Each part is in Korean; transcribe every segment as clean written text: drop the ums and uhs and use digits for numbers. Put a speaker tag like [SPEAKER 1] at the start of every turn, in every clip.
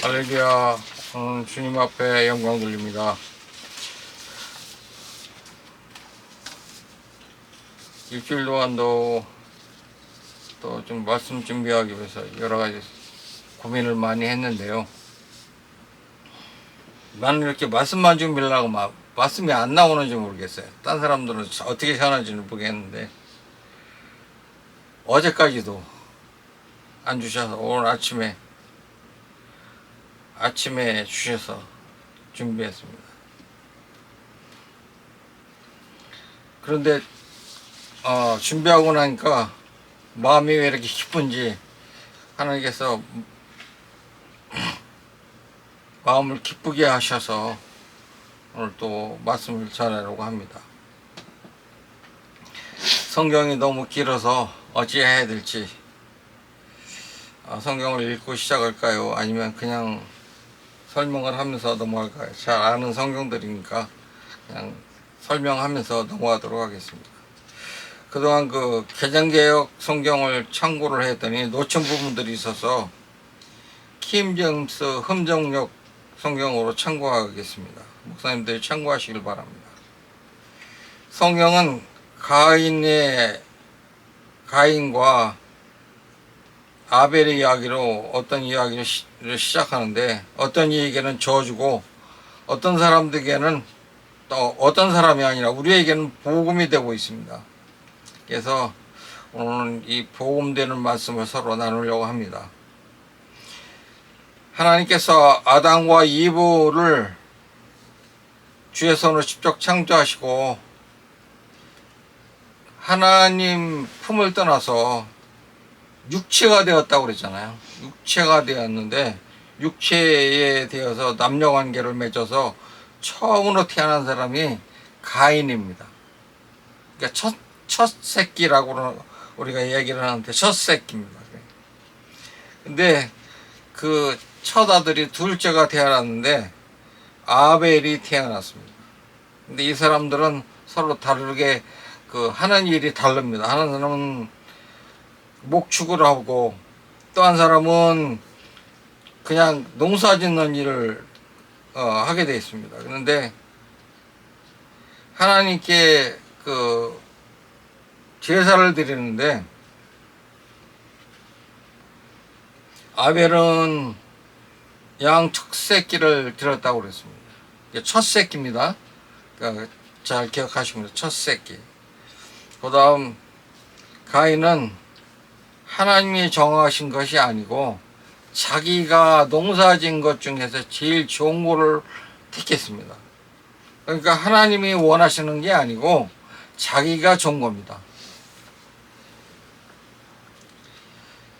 [SPEAKER 1] 할렐루야. 주님 앞에 영광 돌립니다. 일주일 동안도 또 좀 말씀 준비하기 위해서 여러 가지 고민을 많이 했는데요. 나는 이렇게 말씀만 준비하려고 말씀이 안 나오는지 모르겠어요. 딴 사람들은 어떻게 전하는지는 모르겠는데, 어제까지도 안 주셔서 오늘 아침에 주셔서 준비했습니다. 그런데 준비하고 나니까 마음이 왜 이렇게 기쁜지 하나님께서 마음을 기쁘게 하셔서 오늘 또 말씀을 전하려고 합니다. 성경이 너무 길어서 어찌해야 될지, 성경을 읽고 시작할까요? 아니면 그냥 설명을 하면서 넘어갈까요? 잘 아는 성경들이니까 그냥 설명하면서 넘어가도록 하겠습니다. 그동안 그 개정개혁 성경을 참고를 했더니 놓친 부분들이 있어서 킹제임스 흠정역 성경으로 참고하겠습니다. 목사님들이 참고하시길 바랍니다. 성경은 가인과 아벨의 이야기로 어떤 이야기를 시작하는데, 어떤 이에게는 저주고 어떤 사람들에게는, 또 어떤 사람이 아니라 우리에게는 복음이 되고 있습니다. 그래서 오늘은 이 복음되는 말씀을 서로 나누려고 합니다. 하나님께서 아담과 이브를 주의 손으로 직접 창조하시고 하나님 품을 떠나서 육체가 되었다고 그랬잖아요. 육체가 되었는데, 육체에 되어서 남녀관계를 맺어서 처음으로 태어난 사람이 가인입니다. 그러니까 첫 새끼라고 우리가 얘기를 하는데 첫 새끼입니다. 근데 그 첫 아들이 둘째가 태어났는데 아벨이 태어났습니다. 근데 이 사람들은 서로 다르게 하는 일이 다릅니다. 하는 사람은 목축을 하고, 또 한 사람은 그냥 농사 짓는 일을 하게 되어 있습니다. 그런데 하나님께 제사를 드리는데, 아벨은 양 첫 새끼를 드렸다고 그랬습니다. 첫 새끼입니다. 그러니까 잘 기억하시면 첫 새끼. 그 다음 가인은 하나님이 정하신 것이 아니고 자기가 농사진 것 중에서 제일 좋은 거를 택했습니다. 그러니까 하나님이 원하시는 게 아니고 자기가 좋은 겁니다.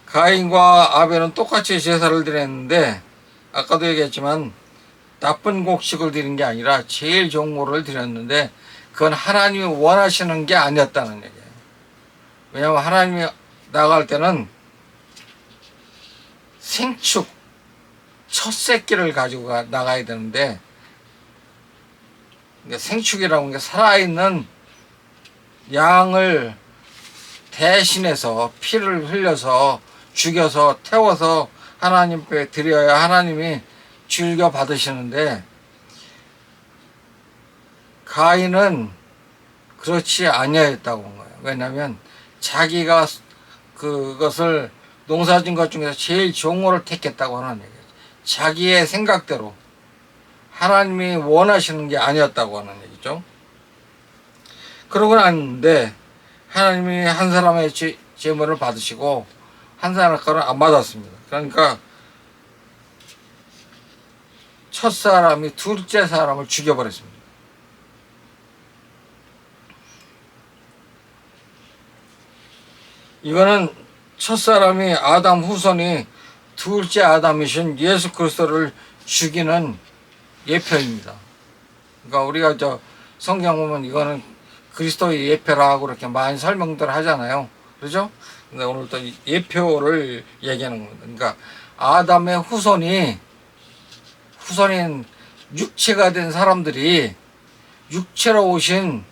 [SPEAKER 1] 가인과 아벨은 똑같이 제사를 드렸는데, 아까도 얘기했지만 나쁜 곡식을 드린 게 아니라 제일 좋은 거를 드렸는데, 그건 하나님이 원하시는 게 아니었다는 얘기예요. 왜냐하면 하나님이 나갈 때는 생축 첫 새끼를 가지고 나가야 되는데, 생축이라고 하는 게 살아있는 양을 대신해서 피를 흘려서 죽여서 태워서 하나님께 드려야 하나님이 즐겨 받으시는데, 가인은 그렇지 아니하였다고 한 거예요. 왜냐하면 자기가 그것을 농사진 것 중에서 제일 좋은 거를 택했다고 하는 얘기예요. 자기의 생각대로, 하나님이 원하시는 게 아니었다고 하는 얘기죠. 그러고 났는데 하나님이 한 사람의 제물을 받으시고 한 사람 거는 안 받았습니다. 그러니까 첫 사람이 둘째 사람을 죽여버렸습니다. 이거는 첫 사람이 아담 후손이 둘째 아담이신 예수 그리스도를 죽이는 예표입니다. 그러니까 우리가 성경 보면 이거는 그리스도의 예표라고 그렇게 많이 설명들 하잖아요. 그렇죠? 근데 오늘 또 예표를 얘기하는 겁니다. 그러니까 아담의 후손인 육체가 된 사람들이 육체로 오신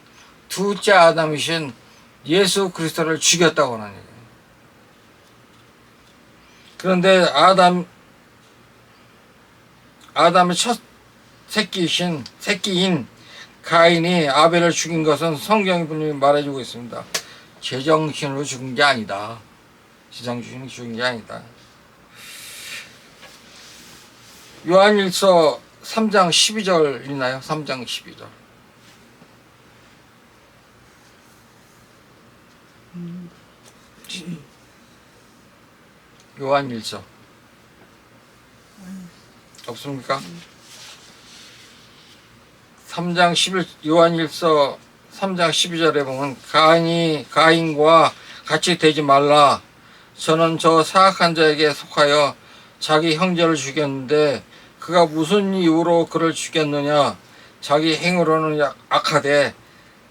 [SPEAKER 1] 둘째 아담이신 예수 그리스도를 죽였다고 하는 얘기예요. 그런데 아담의 첫 새끼인 가인이 아벨을 죽인 것은 성경이 분명히 말해주고 있습니다. 제정신으로 죽은 게 아니다. 제정신으로 죽은 게 아니다. 요한일서 3장 12절 있나요? 3장 12절. 요한일서 없습니까? 3장 11 요한일서 3장 12절에 보면 가인과 같이 되지 말라. 저는 저 사악한 자에게 속하여 자기 형제를 죽였는데 그가 무슨 이유로 그를 죽였느냐? 자기 행위로는 악하되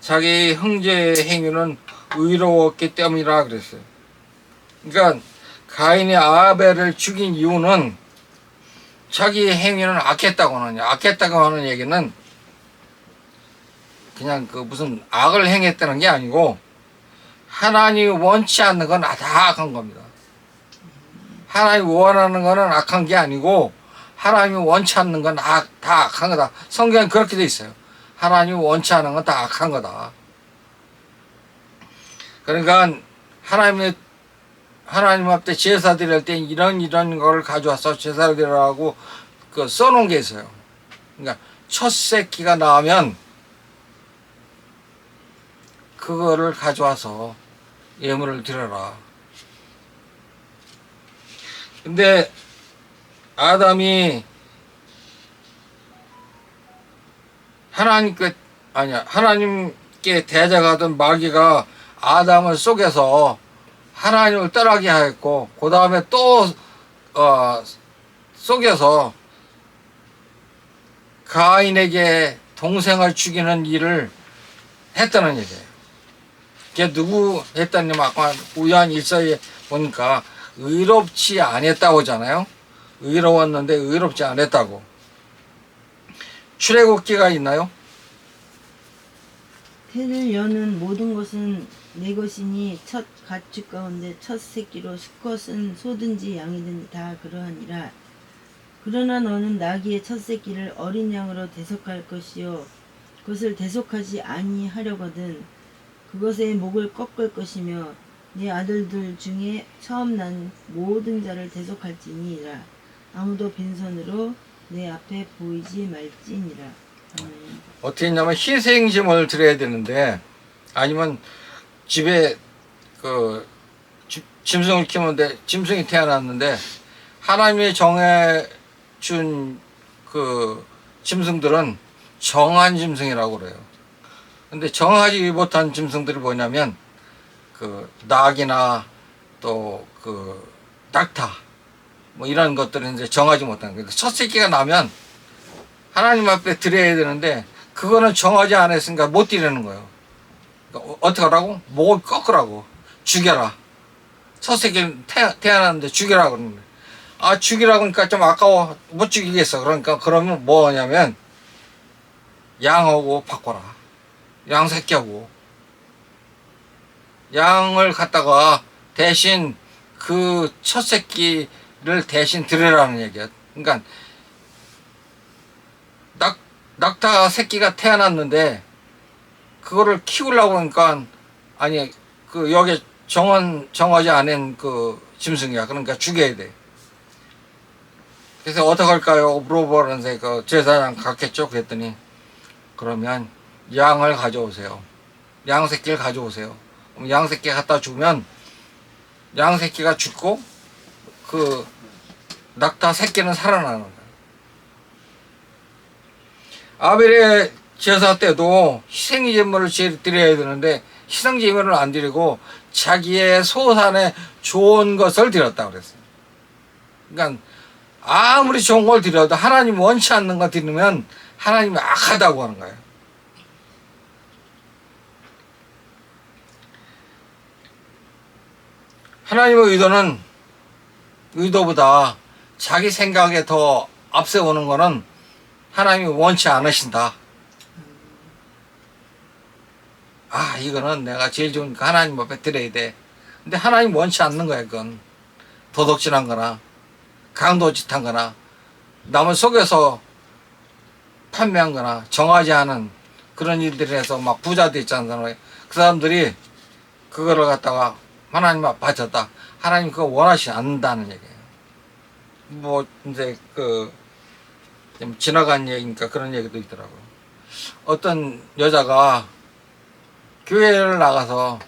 [SPEAKER 1] 자기 형제의 행위는 의로웠기 때문이라 그랬어요. 그러니까 가인이 아벨을 죽인 이유는 자기의 행위는 악했다고 하느냐. 악했다고 하는 얘기는 그냥 그 무슨 악을 행했다는 게 아니고 하나님이 원치 않는 건 다 악한 겁니다. 하나님이 원하는 거는 악한 게 아니고 하나님이 원치 않는 건 다 악한 거다. 성경에 그렇게 돼 있어요. 하나님이 원치 않는 건 다 악한 거다. 그러니까 하나님 앞에 제사 드릴 때 이런 거를 가져와서 제사 드리라고 그 써놓은 게 있어요. 그러니까 첫 새끼가 나오면 그거를 가져와서 예물을 드려라. 근데 아담이 하나님께 대적하던 마귀가 아담을 속여서 하나님을 떠나게 하였고, 그 다음에 또 속여서 가인에게 동생을 죽이는 일을 했다는 얘기예요. 그게 누구 했다냐면 아까 요한 1서에 보니까 의롭지 않았다고 하잖아요. 의로웠는데 의롭지 않았다고. 출애굽기가 있나요?
[SPEAKER 2] 태를 여는 모든 것은 내 것이니 첫 가축 가운데 첫 새끼로 수컷은 소든지 양이든지 다 그러하니라. 그러나 너는 나귀의 첫 새끼를 어린 양으로 대속할 것이요 그것을 대속하지 아니하려거든 그것의 목을 꺾을 것이며 네 아들들 중에 처음 난 모든 자를 대속할지니라. 아무도 빈손으로 내 앞에 보이지 말지니라. 아멘.
[SPEAKER 1] 어떻게 했냐면 희생짐을 드려야 되는데, 아니면 집에 그 짐승을 키우는데 짐승이 태어났는데 하나님이 정해준 그 짐승들은 정한 짐승이라고 그래요. 근데 정하지 못한 짐승들이 뭐냐면 그 낙이나 또 그 낙타 뭐 이런 것들은 이제 정하지 못한 거예요. 첫 새끼가 나면 하나님 앞에 드려야 되는데 그거는 정하지 않았으니까 못 드리는 거예요. 그러니까 어떻게 하라고? 목을 꺾으라고. 죽여라. 첫 새끼는 태어났는데 죽여라 그러는 거예요. 아, 죽이라고 하니까 좀 아까워. 못 죽이겠어. 그러니까 그러면 뭐냐면 양하고 바꿔라. 양 새끼하고. 양을 갖다가 대신 그 첫 새끼를 대신 드리라는 얘기야. 그러니까 낙타 새끼가 태어났는데 그거를 키우려고 하니까 아니 그 여기 정하지 않은 그 짐승이야. 그러니까 죽여야 돼. 그래서 어떻게 할까요? 물어보는데 그 제사장 갔겠죠. 그랬더니 그러면 양을 가져오세요. 양 새끼를 가져오세요. 그럼 양 새끼 갖다 주면 양 새끼가 죽고 그 낙타 새끼는 살아나는 거예요. 아벨의 제사 때도 희생제물을 드려야 되는데 희생제물을 안 드리고 자기의 소산에 좋은 것을 드렸다고 그랬어요. 그러니까 아무리 좋은 걸 드려도 하나님 원치 않는 거 드리면 하나님이 악하다고 하는 거예요. 하나님의 의도보다 자기 생각에 더 앞세우는 거는 하나님이 원치 않으신다. 아, 이거는 내가 제일 좋으니까 하나님 앞에 드려야 돼. 근데 하나님 원치 않는 거야, 그건. 도덕질한 거나, 강도짓한 거나, 남을 속여서 판매한 거나 정하지 않은 그런 일들을 해서 막 부자 됐지 않잖아요. 그 사람들이 그거를 갖다가 하나님 앞에 바쳤다. 하나님 그거 원하지 않는다는 얘기예요. 뭐 이제 그 좀 지나간 얘기니까 그런 얘기도 있더라고요. 어떤 여자가 교회를 나가서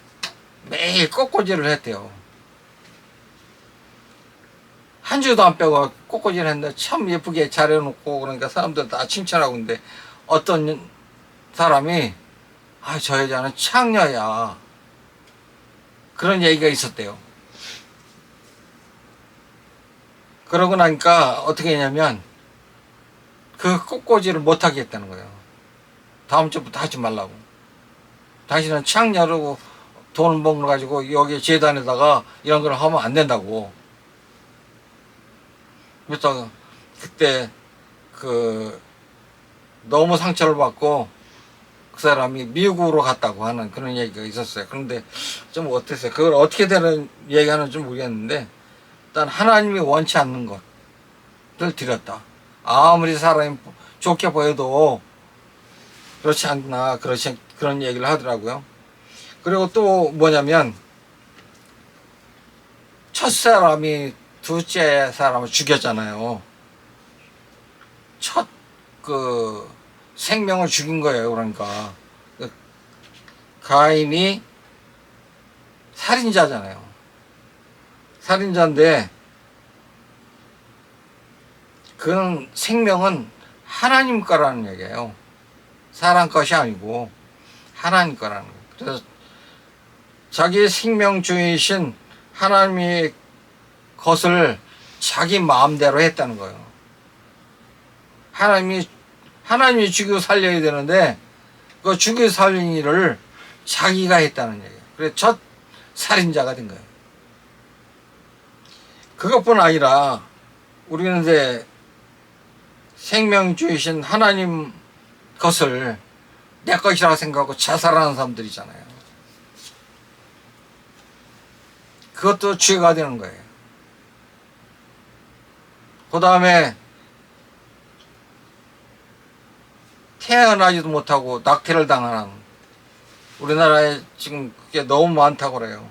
[SPEAKER 1] 매일 꽃꽂이를 했대요. 한 주도 안 빼고 꽃꽂이를 했는데 참 예쁘게 잘해놓고 그러니까 사람들 다 칭찬하고 있는데 어떤 사람이 아, 저 여자는 창녀야. 그런 얘기가 있었대요. 그러고 나니까 어떻게 했냐면 그 꽃꽂이를 못 하겠다는 거예요. 다음 주부터 하지 말라고. 당신은 창녀로 돈을 벌어 가지고 여기 재단에다가 이런 걸 하면 안 된다고. 그래서 그때 그 너무 상처를 받고 그 사람이 미국으로 갔다고 하는 그런 얘기가 있었어요. 그런데 좀 어땠어요? 그걸 어떻게 되는 얘기하는지 모르겠는데 일단 하나님이 원치 않는 것을 드렸다. 아무리 사람이 좋게 보여도 그렇지 않나 그런 얘기를 하더라고요. 그리고 또 뭐냐면 첫 사람이 둘째 사람을 죽였잖아요. 첫 그 생명을 죽인 거예요. 그러니까 그 가인이 살인자잖아요. 살인자인데 그는 생명은 하나님 거라는 얘기예요. 사람 것이 아니고 하나님 거라는 거예요. 그래서 자기 생명 주이신 하나님의 것을 자기 마음대로 했다는 거예요. 하나님이 죽이고 살려야 되는데 그 죽이고 살린 일을 자기가 했다는 얘기예요. 그래서 첫 살인자가 된 거예요. 그것뿐 아니라 우리는 이제 생명 주이신 하나님 것을 내 것이라고 생각하고 자살하는 사람들이잖아요. 그것도 죄가 되는 거예요. 그 다음에 태어나지도 못하고 낙태를 당하는 우리나라에 지금 그게 너무 많다고 그래요.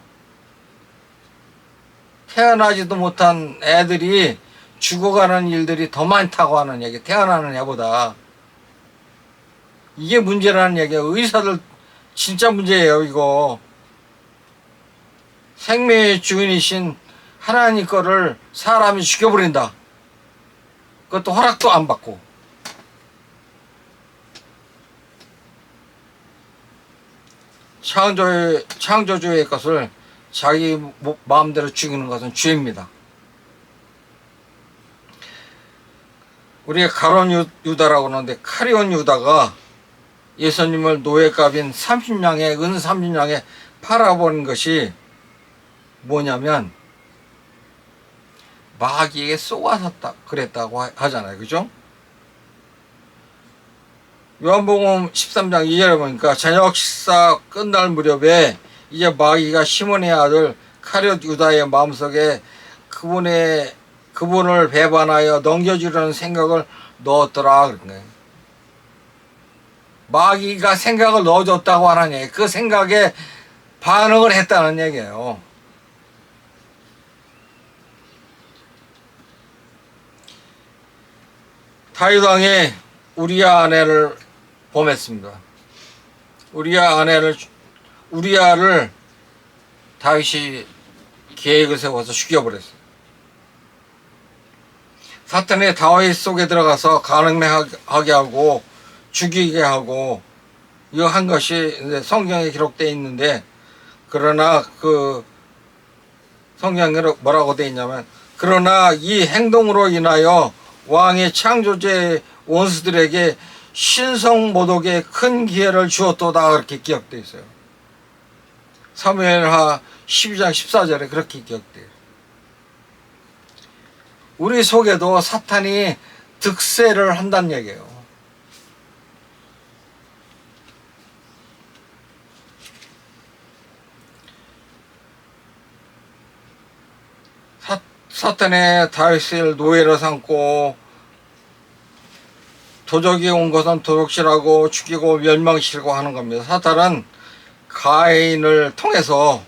[SPEAKER 1] 태어나지도 못한 애들이 죽어가는 일들이 더 많다고 하는 얘기. 태어나는 애보다. 이게 문제라는 얘기예요. 의사들 진짜 문제예요, 이거. 생명의 주인이신 하나님 거를 사람이 죽여버린다. 그것도 허락도 안 받고. 창조주의 것을 자기 마음대로 죽이는 것은 죄입니다. 우리가 가론 유다라고 하는데 카리온 유다가 예수님을 노예값인 30냥에 은 30냥에 팔아버린 것이 뭐냐면 마귀에게 쏘아섰다 그랬다고 하잖아요. 그죠? 요한복음 13장 2절에 보니까 저녁 식사 끝날 무렵에 이제 마귀가 시몬의 아들 카리옷 유다의 마음속에 그분을 배반하여 넘겨주려는 생각을 넣었더라 그런 거예요. 마귀가 생각을 넣어줬다고 하는 얘기, 그 생각에 반응을 했다는 얘기예요. 다윗 왕이 우리야 아내를 범했습니다. 우리야를 다윗이 계획을 세워서 죽여버렸어요. 사탄이 다윗 속에 들어가서 가늠하게 하고 죽이게 하고 이거 한 것이 성경에 기록되어 있는데, 그러나 그 성경에 뭐라고 되어 있냐면, 그러나 이 행동으로 인하여 왕의 창조주의 원수들에게 신성모독에 큰 기회를 주었도다 그렇게 기억되어 있어요. 사무엘하 12장 14절에 그렇게 기억돼요. 우리 속에도 사탄이 득세를 한다는 얘기예요. 사탄의 다윗을 노예로 삼고 도적이 온 것은 도둑질하고 죽이고 멸망시키고 하는 겁니다. 사탄은 가인을 통해서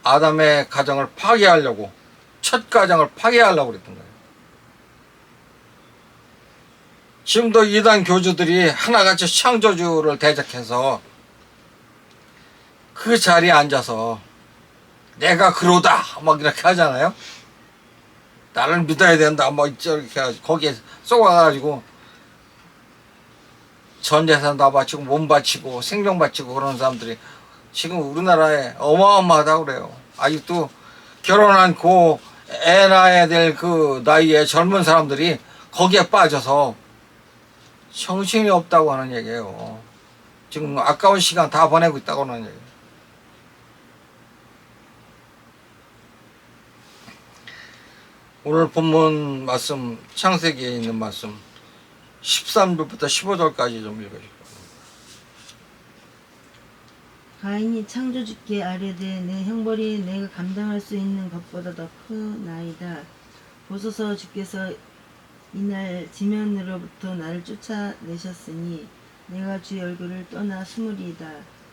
[SPEAKER 1] 아담의 가정을 파괴하려고, 첫 가정을 파괴하려고 그랬던 거예요. 지금도 이단 교주들이 하나같이 창조주를 대적해서 그 자리에 앉아서 내가 그러다 막 이렇게 하잖아요. 나를 믿어야 된다 뭐 이렇게 해가지고 거기에 쏘아가지고 전 재산 다 바치고 몸 바치고 생명 바치고 그러는 사람들이 지금 우리나라에 어마어마하다고 그래요. 아직도 결혼 않고 애 낳아야 될 그 나이에 젊은 사람들이 거기에 빠져서 정신이 없다고 하는 얘기예요. 지금 아까운 시간 다 보내고 있다고 하는 얘기예요. 오늘 본문 말씀, 창세기에 있는 말씀 13절부터 15절까지 좀 읽어주세요.
[SPEAKER 2] 가인이 창조주께 아뢰되 내 형벌이 내가 감당할 수 있는 것보다 더 크나이다. 보소서 주께서 이날 지면으로부터 나를 쫓아내셨으니 내가 주의 얼굴을 떠나 숨으리이다.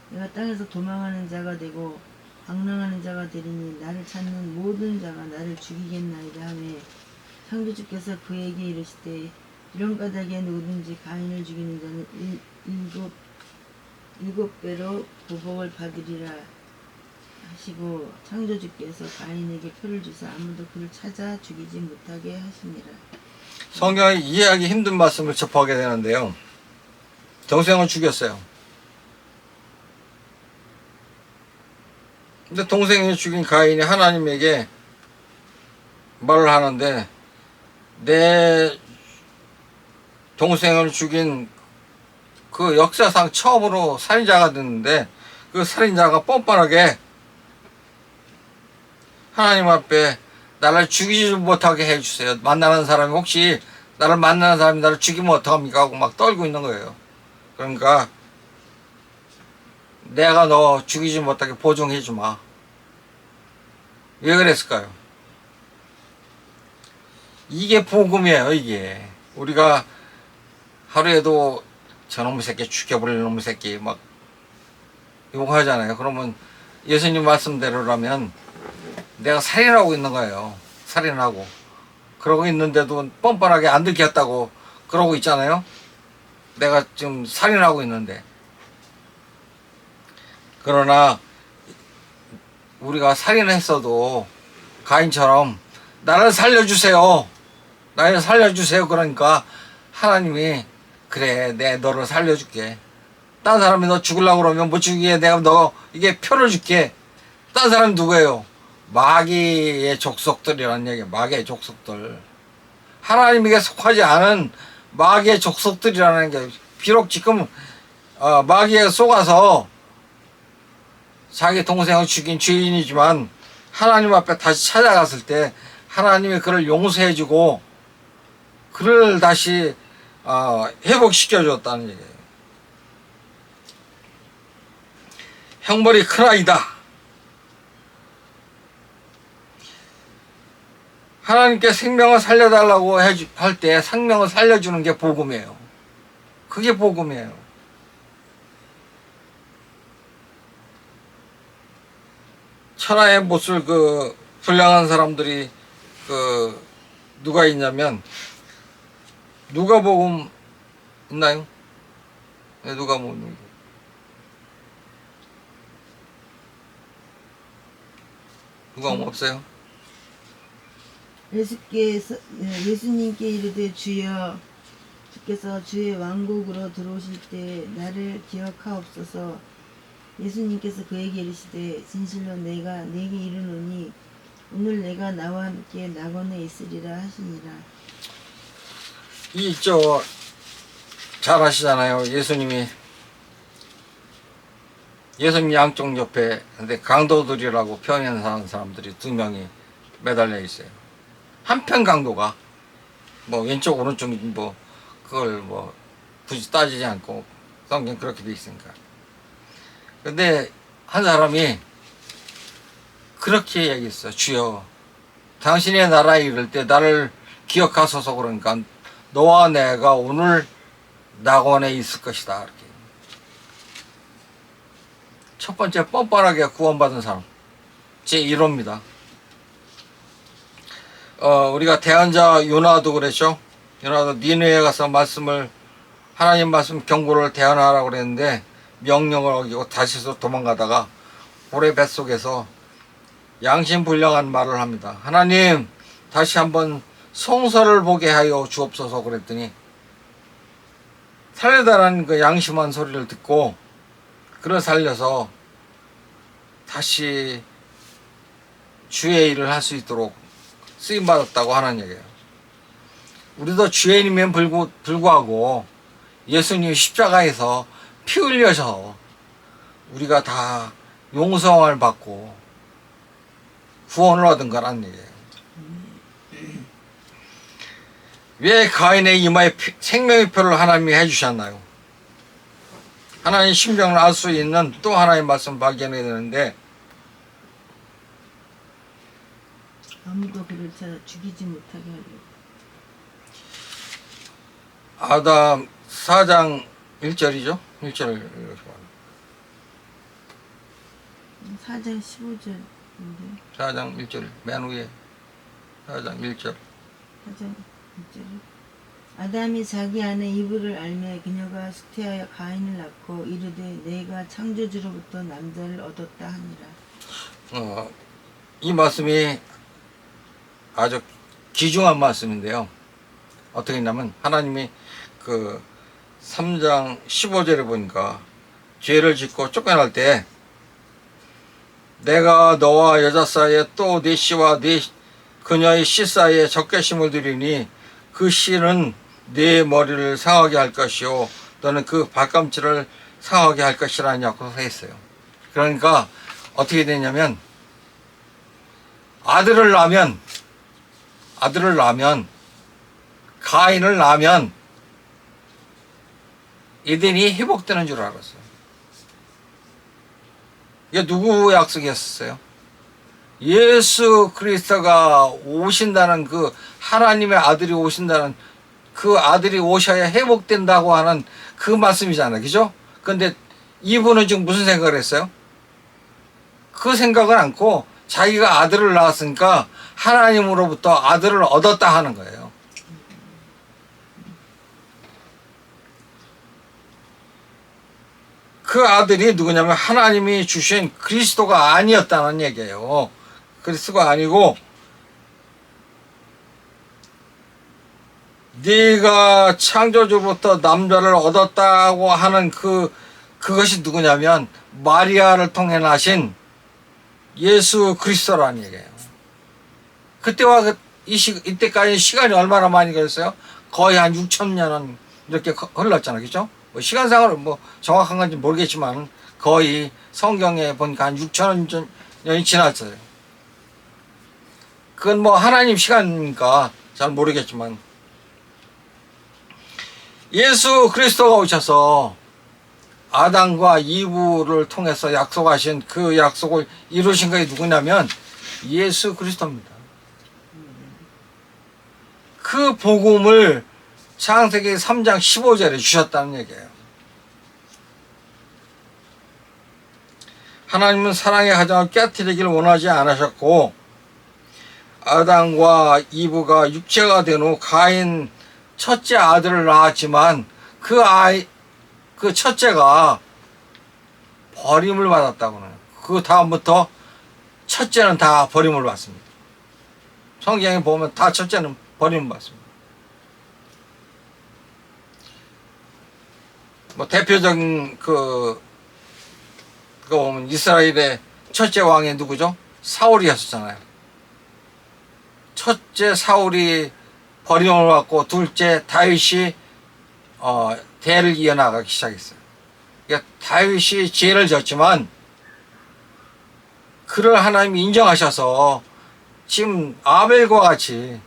[SPEAKER 2] 내가 땅에서 도망하는 자가 되고 방랑하는 자가 되리니 나를 찾는 모든 자가 나를 죽이겠나이다 하며 창조주께서 그에게 이르시되 이런 까닭에 누구든지 가인을 죽이는 자는 일곱 배로 보복을 받으리라 하시고 창조주께서 가인에게 표를 주사 아무도 그를 찾아 죽이지 못하게 하시니라.
[SPEAKER 1] 성경이 이해하기 힘든 말씀을 접하게 되는데요. 동생을 죽였어요. 근데 동생이 죽인 가인이 하나님에게 말을 하는데 내 동생을 죽인 그 역사상 처음으로 살인자가 됐는데 그 살인자가 뻔뻔하게 하나님 앞에 나를 죽이지 못하게 해주세요. 만나는 사람이 혹시 나를 만나는 사람이 나를 죽이면 어떡합니까 하고 막 떨고 있는 거예요. 그러니까 내가 너 죽이지 못하게 보증해 주마. 왜 그랬을까요? 이게 복음이에요. 이게 우리가 하루에도 저놈의 새끼 죽여버릴 놈의 새끼 막 욕하잖아요. 그러면 예수님 말씀대로라면 내가 살인하고 있는 거예요. 살인하고 그러고 있는데도 뻔뻔하게 안 들켰다고 그러고 있잖아요. 내가 지금 살인하고 있는데. 그러나 우리가 살인을 했어도 가인처럼 나를 살려주세요. 나를 살려주세요. 그러니까 하나님이 그래 내 너를 살려줄게. 딴 사람이 너 죽으려고 그러면 못 죽이게 내가 너 이게 표를 줄게. 딴 사람이 누구예요? 마귀의 족속들이라는 얘기예요. 마귀의 족속들. 하나님에게 속하지 않은 마귀의 족속들이라는 게 비록 지금 마귀에 속아서 자기 동생을 죽인 죄인이지만 하나님 앞에 다시 찾아갔을 때 하나님이 그를 용서해주고 그를 다시 회복시켜 줬다는 얘기예요. 형벌이 크나이다. 하나님께 생명을 살려달라고 할 때 생명을 살려주는 게 복음이에요. 그게 복음이에요. 천하의 못을 불량한 사람들이 누가 있냐면 누가복음 있나요? 네, 누가복음. 누가복음 없어요?
[SPEAKER 2] 예수님께 이르되 주여 주께서 주의 왕국으로 들어오실 때 나를 기억하옵소서. 예수님께서 그에게 이르시되 진실로 내가 네게 이르노니 오늘 내가 나와 함께 낙원에 있으리라 하시니라.
[SPEAKER 1] 잘 아시잖아요. 예수님이 양쪽 옆에 근데 강도들이라고 표현하는 사람들이 두 명이 매달려 있어요. 한편 강도가 뭐 왼쪽 오른쪽 뭐 그걸 뭐 굳이 따지지 않고 성경 그렇게 돼 있으니까. 근데 한 사람이 그렇게 얘기했어요. 주여 당신의 나라에 이를 때 나를 기억하소서. 그러니까 너와 내가 오늘 낙원에 있을 것이다. 이렇게. 첫 번째 뻔뻔하게 구원받은 사람 제 1호입니다. 우리가 대언자 요나도 그랬죠. 요나도 니느웨에 가서 하나님 말씀 경고를 대언하라고 그랬는데 명령을 어기고 다시서 도망가다가 고래 뱃속에서 양심불량한 말을 합니다. 하나님 다시 한번 송사를 보게 하여 주옵소서 그랬더니 살려달라는 그 양심한 소리를 듣고 그를 살려서 다시 주의 일을 할 수 있도록 쓰임받았다고 하는 얘기예요. 우리도 주인임에 불구하고 예수님 십자가에서 피 흘려서 우리가 다 용서를 받고 구원을 얻은 거란 얘기예요. 왜 가인의 이마에 생명의 표를 하나님이 해주셨나요? 하나님 심정을 알 수 있는 또 하나의 말씀 발견해야 되는데
[SPEAKER 2] 아무도 그를 죽이지 못하게 하려고.
[SPEAKER 1] 아담 4장 1절이죠? 1절을 이렇게
[SPEAKER 2] 4장 15절인데
[SPEAKER 1] 4장 1절 맨 위에 4장 1절
[SPEAKER 2] 4장 1절이 아담이 자기 아내 이브를 알매 그녀가 숙태하여 가인을 낳고 이르되 내가 창조주로부터 남자를 얻었다 하니라.
[SPEAKER 1] 이 말씀이 아주 귀중한 말씀인데요. 어떻게 했냐면 하나님이 그 3장 15절에 보니까 죄를 짓고 쫓겨날 때 내가 너와 여자 사이에 또 네 씨와 그녀의 씨 사이에 적개심을 들이니 그 씨는 네 머리를 상하게 할 것이요 너는 그 발꿈치를 상하게 할 것이라냐고 했어요. 그러니까 어떻게 되냐면 아들을 낳으면 가인을 낳으면 에덴이 회복되는 줄 알았어요. 이게 누구 약속이었어요? 예수 그리스도가 오신다는 그 하나님의 아들이 오신다는 그 아들이 오셔야 회복된다고 하는 그 말씀이잖아요. 그죠? 근데 이분은 지금 무슨 생각을 했어요? 그 생각을 않고 자기가 아들을 낳았으니까 하나님으로부터 아들을 얻었다 하는 거예요. 그 아들이 누구냐면 하나님이 주신 그리스도가 아니었다는 얘기예요. 그리스도가 아니고 네가 창조주로부터 남자를 얻었다고 하는 그것이 누구냐면 마리아를 통해 나신 예수 그리스도라는 얘기예요. 그때와 이때까지 시간이 얼마나 많이 걸렸어요? 거의 한 6,000년은 이렇게 흘렀잖아요. 그죠? 뭐 시간상으로 뭐 정확한 건지 모르겠지만 거의 성경에 보니까 한 6,000년이 지났어요. 그건 뭐 하나님 시간이니까 잘 모르겠지만 예수 그리스도가 오셔서 아담과 이브를 통해서 약속하신 그 약속을 이루신 것이 누구냐면 예수 그리스도입니다. 그 복음을 창세기 3장 15절에 주셨다는 얘기예요. 하나님은 사랑의 가정을 깨뜨리기를 원하지 않으셨고 아담과 이브가 육체가 된 후 가인 첫째 아들을 낳았지만 그 첫째가 버림을 받았다고는. 그 다음부터 첫째는 다 버림을 받습니다. 성경에 보면 다 첫째는 버림을 받습니다. 뭐 대표적인 그거 보면 이스라엘의 첫째 왕이 누구죠? 사울이었잖아요. 첫째 사울이 버림을 받고 둘째 다윗이 대를 이어나가기 시작했어요. 그러니까 다윗이 죄를 졌지만 그를 하나님이 인정하셔서 지금 아벨과 같이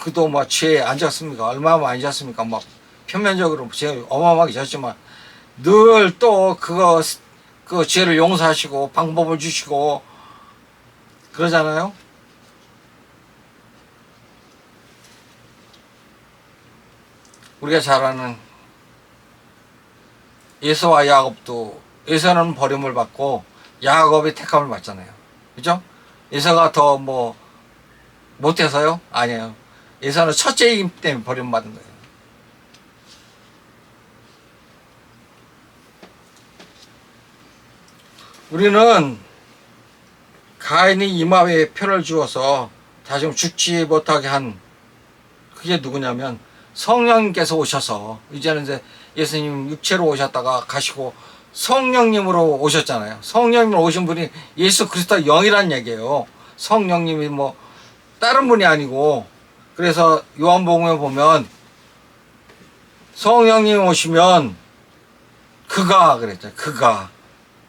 [SPEAKER 1] 그도 뭐 죄에 안 졌습니까? 얼마나 많이 졌습니까? 막 표면적으로 죄 어마어마하게 졌지만 늘 또 그 죄를 용서하시고 방법을 주시고 그러잖아요. 우리가 잘 아는 에서와 야곱도, 에서는 버림을 받고 야곱이 택함을 받잖아요. 그죠? 에서가 더 뭐 못해서요? 아니에요. 에서는 첫째이기 때문에 버림받은 거예요. 우리는 가인이 이마에 표를 주어서 다시 죽지 못하게 한 그게 누구냐면 성령님께서 오셔서, 이제는 이제 예수님 육체로 오셨다가 가시고 성령님으로 오셨잖아요. 성령님으로 오신 분이 예수 그리스도 영이란 얘기예요. 성령님이 뭐 다른 분이 아니고. 그래서 요한복음에 보면 성령님 오시면 그가 그랬죠.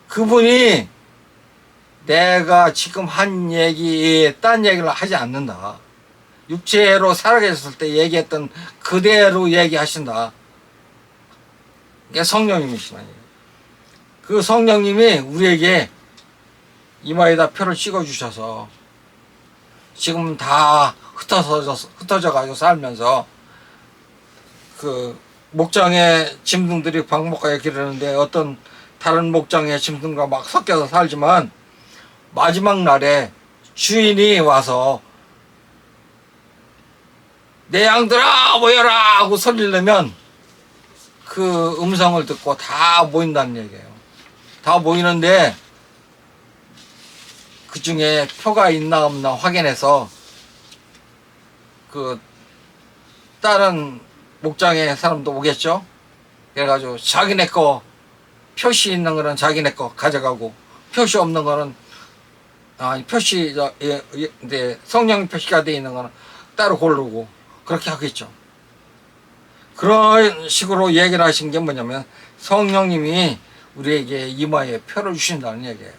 [SPEAKER 1] 그분이 내가 지금 한 얘기에 딴 얘기를 하지 않는다. 육체로 살아계셨을 때 얘기했던 그대로 얘기하신다. 이게 성령님이시다. 그 성령님이 우리에게 이마에다 표를 찍어주셔서 지금 다 흩어져 가지고 살면서 그 목장의 짐승들이 방목하게 기르는데 어떤 다른 목장의 짐승과 막 섞여서 살지만 마지막 날에 주인이 와서 내 양들아 모여라 하고 소리를 내면 그 음성을 듣고 다 모인다는 얘기예요. 다 모이는데 그 중에 표가 있나 없나 확인해서 그 다른 목장의 사람도 오겠죠. 그래가지고 자기네 거 표시 있는 거는 자기네 거 가져가고 표시 없는 거는 표시 이제 성령 표시가 되어 있는 거는 따로 고르고 그렇게 하겠죠. 그런 식으로 얘기를 하신 게 뭐냐면 성령님이 우리에게 이마에 표를 주신다는 얘기예요.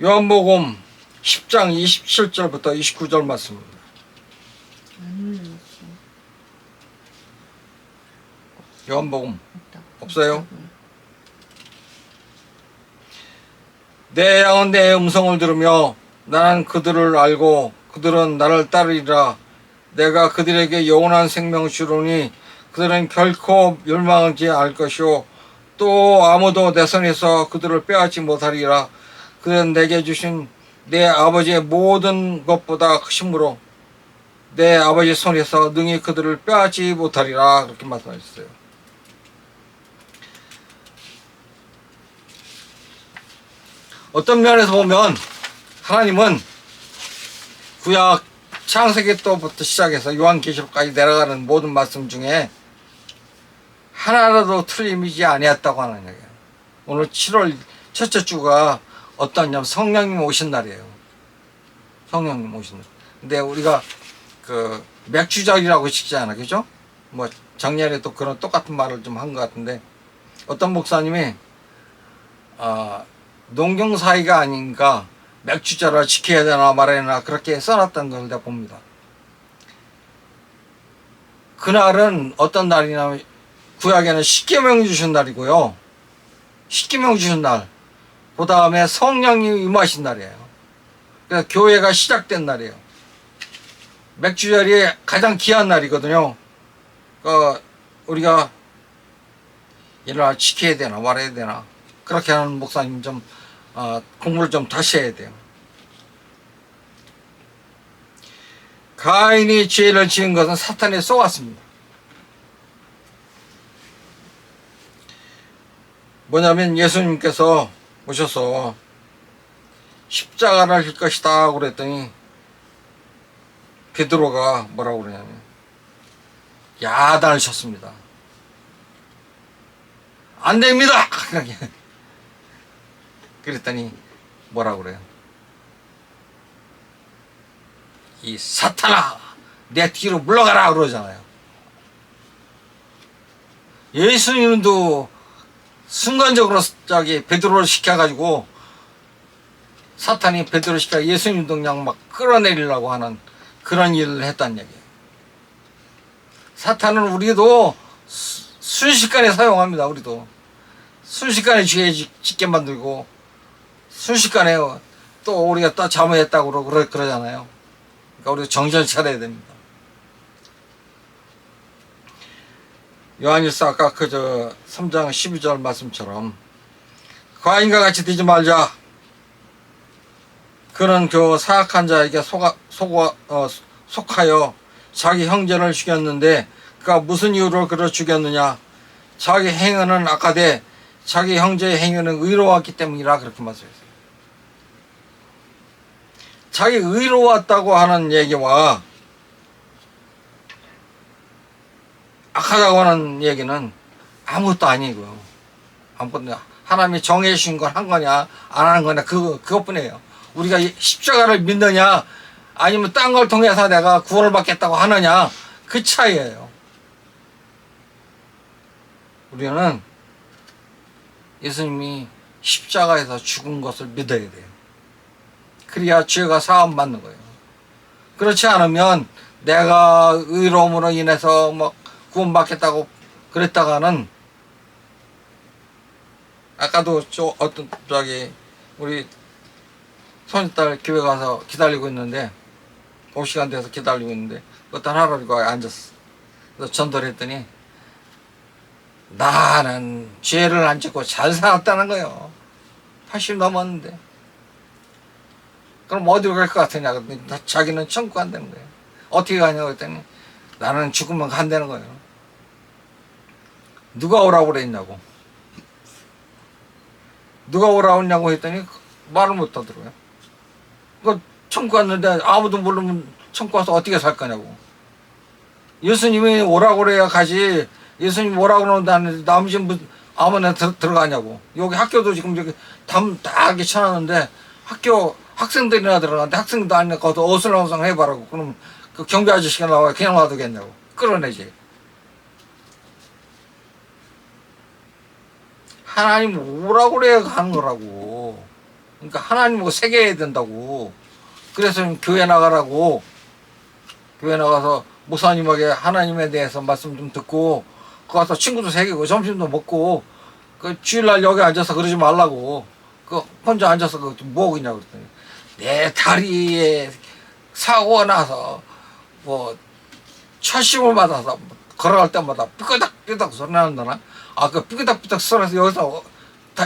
[SPEAKER 1] 요한복음 10장 27절부터 29절 말씀입니다. 요한복음 없어요? 내 양은 내 음성을 들으며 나는 그들을 알고 그들은 나를 따르리라. 내가 그들에게 영원한 생명을 주노니 그들은 결코 멸망하지 않을 것이요 또 아무도 내 손에서 그들을 빼앗지 못하리라. 그들은 내게 주신 내 아버지의 모든 것보다 크심으로 내 아버지 손에서 능히 그들을 빼앗지 못하리라. 그렇게 말씀하셨어요. 어떤 면에서 보면 하나님은 구약 창세기 때부터 시작해서 요한계시록까지 내려가는 모든 말씀 중에 하나라도 틀림이지 아니었다고 하는 얘기예요. 오늘 7월 첫째 주가 어떠냐면 성령님 오신 날이에요. 성령님 오신 날. 근데 우리가 그 맥주절이라고 시키잖아, 그죠? 뭐 작년에 또 그런 똑같은 말을 좀 한 것 같은데 어떤 목사님이 농경사회가 아닌가 맥주절을 지켜야 되나 말아야 되나 그렇게 써놨던 걸 내가 봅니다. 그날은 어떤 날이냐면 구약에는 십계명 주신 날이고요. 십계명 주신 날. 그 다음에 성령님이 임하신 날이에요. 그래서 교회가 시작된 날이에요. 맥주절이 가장 귀한 날이거든요. 우리가 이날 지켜야 되나 말아야 되나 그렇게 하는 목사님 좀 공부를 좀 다시 해야 돼요. 가인이 죄를 지은 것은 사탄에 쏘았습니다. 뭐냐면 예수님께서 오셔서 십자가를 질 것이다 그랬더니 베드로가 뭐라고 그러냐면 야단을 쳤습니다. 안 됩니다. 그랬더니 뭐라고 그래요? 이 사탄아 내 뒤로 물러가라 그러잖아요. 예수님도 순간적으로 베드로를 시켜가지고 사탄이 베드로를 시켜 예수님도 그냥 막 끌어내리려고 하는 그런 일을 했다는 얘기예요. 사탄은 우리도 순식간에 사용합니다. 우리도 순식간에 죄 짓게 만들고 순식간에 또 우리가 또 잘못했다고 그러잖아요. 그러니까 우리가 정신을 차려야 됩니다. 요한일서 아까 그저 3장 12절 말씀처럼 과인과 같이 되지 말자. 그는 그 사악한 자에게 속하여 자기 형제를 죽였는데 그가 무슨 이유로 그를 죽였느냐. 자기 행위는 악하되 자기 형제의 행위는 의로웠기 때문이라 그렇게 말씀했어요. 자기 의로웠다고 하는 얘기와 악하다고 하는 얘기는 아무것도 아니고요. 아무것도 하나님이 정해 주신 걸 한 거냐 안 하는 거냐 그것뿐이에요. 우리가 십자가를 믿느냐 아니면 딴 걸 통해서 내가 구원을 받겠다고 하느냐 그 차이예요. 우리는 예수님이 십자가에서 죽은 것을 믿어야 돼요. 그래야 죄가 사함 받는 거예요. 그렇지 않으면 내가 의로움으로 인해서 막 구원받겠다고 그랬다가는 아까도 우리 손녀딸 교회 가서 기다리고 있는데 5시간 돼서 기다리고 있는데 어떤 할아버지가 앉았어. 그래서 전도를 했더니 나는 죄를 안 짓고 잘 살았다는 거예요. 80 넘었는데. 그럼 어디로 갈 것 같으냐 그랬더니 자기는 천국 간다는 거예요. 어떻게 가냐고 했더니 나는 죽으면 간다는 거예요. 누가 오라고 그랬냐고. 누가 오라고 했냐고 했더니 말을 못 하더라고요. 그 천국 갔는데 아무도 모르면 천국 가서 어떻게 살 거냐고. 예수님이 오라고 그래야 가지. 예수님 오라고 그러는데 남이 지금 아무나 들어가냐고. 여기 학교도 지금 여기 담 다 쳐놨는데 학생들이나 들어가는데 학생도 안 내고 어슬렁어슬렁 해봐라고. 그럼 그 경비 아저씨가 나와 그냥 놔두겠냐고. 끌어내지. 하나님 오라고 그래야 가는 거라고. 그러니까 하나님하고 새겨야 된다고. 그래서 교회 나가라고. 교회 나가서 목사님에게 하나님에 대해서 말씀 좀 듣고 그 가서 친구도 새기고 점심도 먹고 그 주일날 여기 앉아서 그러지 말라고. 그 혼자 앉아서 그 뭐 하겠냐고 그랬더니 내 다리에 사고가 나서 뭐 철심을 받아서 걸어갈 때마다 삐끄덕삐끄덕 소리 나는다나. 아 그 삐끄덕삐끄덕 소리에서 여기서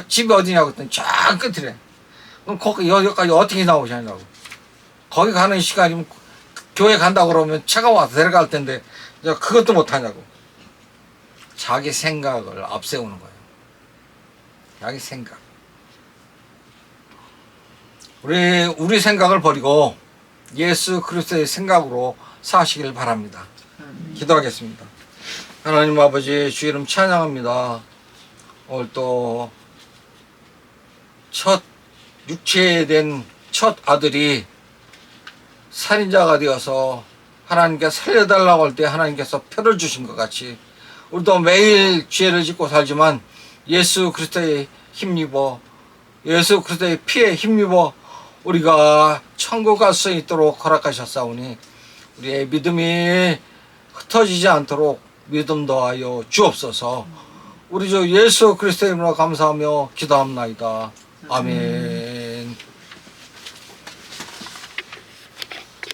[SPEAKER 1] 집이 어디냐고 했더니 쫙 끝이래. 그럼 거기 여기까지 어떻게 나오시냐고. 거기 가는 시간이면 교회 간다고 그러면 차가 와서 데려갈 텐데 그것도 못하냐고. 자기 생각을 앞세우는 거예요. 자기 생각. 우리 생각을 버리고 예수 그리스도의 생각으로 사시길 바랍니다. 기도하겠습니다. 하나님 아버지 주 이름 찬양합니다. 오늘 또 첫 육체된 첫 아들이 살인자가 되어서 하나님께 살려달라고 할 때 하나님께서 표를 주신 것 같이 우리도 매일 죄를 짓고 살지만 예수 그리스도의 힘입어 예수 그리스도의 피에 힘입어 우리가 천국 갈 수 있도록 허락하셨사오니 우리의 믿음이 흩어지지 않도록 믿음 더하여 주옵소서. 우리 주 예수 그리스도의 이름으로 감사하며 기도합나이다. 아멘.